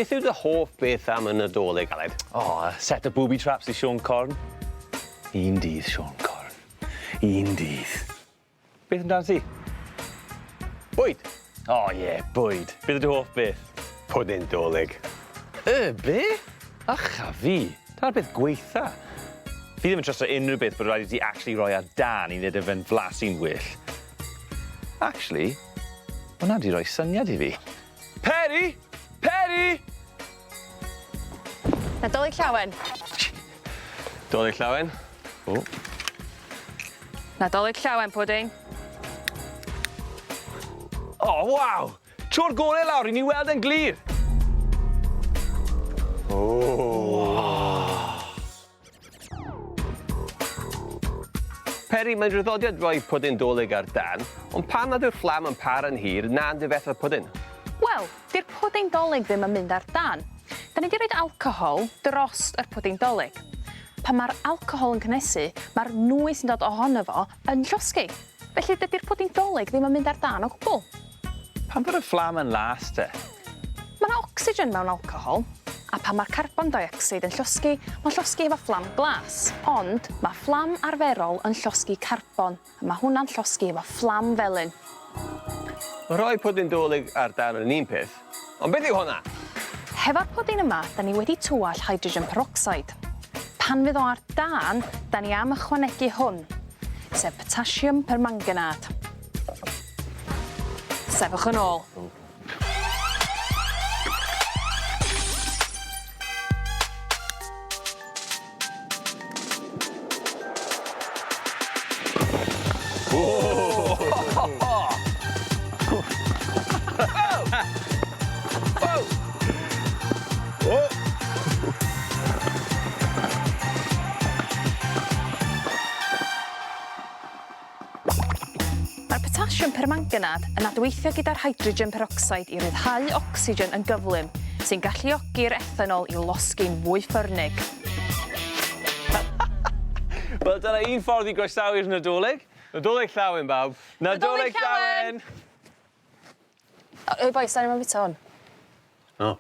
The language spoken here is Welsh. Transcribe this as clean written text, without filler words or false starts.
Beth yw dy hoff beth am y Nadolig, Aled? Oh, a set of booby traps i Sean Corn. Un dydd, Sean Corn. Un dydd. Beth amdano ti? Bwyd? Oh, yeah, bwyd. Beth yw dy hoff beth? Pwdin dolig. Be? Acha fi. Dyna'r beth gweitha. Fi ddim yn trust o unrhyw beth bod rhaid i ti actually roi ar dan i ddweud y fe'n flasu'n well. Actually, hwnna di roi syniad i fi. Peri! Peri! Nadolig llawen. Dolig llawen? O. Nadolig llawen, pwdin. Oh, waw! Tro'r gorau lawr i ni weld yn glir. Peri, mae'n rhyddodiad rhoi pwdin dolig ar dan, ond pan nad yw'r fflam yn para'n hir, na'n difetha'r pwdin? Wel, di'r pwdin dolig ddim yn mynd ar dan. Da ni wedi rhoi alcohol dros yr pwdin dolig. Pan mae'r alcohol yn cynnesu, mae'r nwy sy'n dod ohono fo yn llosgi. Felly dydy'r pwdin dolig ddim yn mynd ar dan o gwbl. Pan bod y fflam yn las te? Mae yna ocsigen mewn alcohol, a pan mae'r carbon dioxide yn llosgi, mae'n llosgi efo fflam glas. Ond mae fflam arferol yn llosgi carbon, a mae hwnna'n llosgi efo fflam felyn. Mae rhoi pwdin dolig ar dan yn un peth, ond beth yw hwnna? Hefo'r pwdin yma, da ni wedi tywall hydrogen peroxide. Pan fydd o ar dan, da ni am ychwanegu hwn, sef potassium permanganate. Sefwch yn ôl. Mae'r potassium permanganate yn adweithio gyda'r hydrogen peroxide i ryddhau ocsigen yn gyflym, sy'n galluogi'r ethanol i losgi'n fwy ffyrnig. Wel, dyna un ffordd i groesawu'r Nadolig. Nadolig llawen, bawb. Nadolig llawen! Oi, bois, da ni'n mynd bita hwn. O.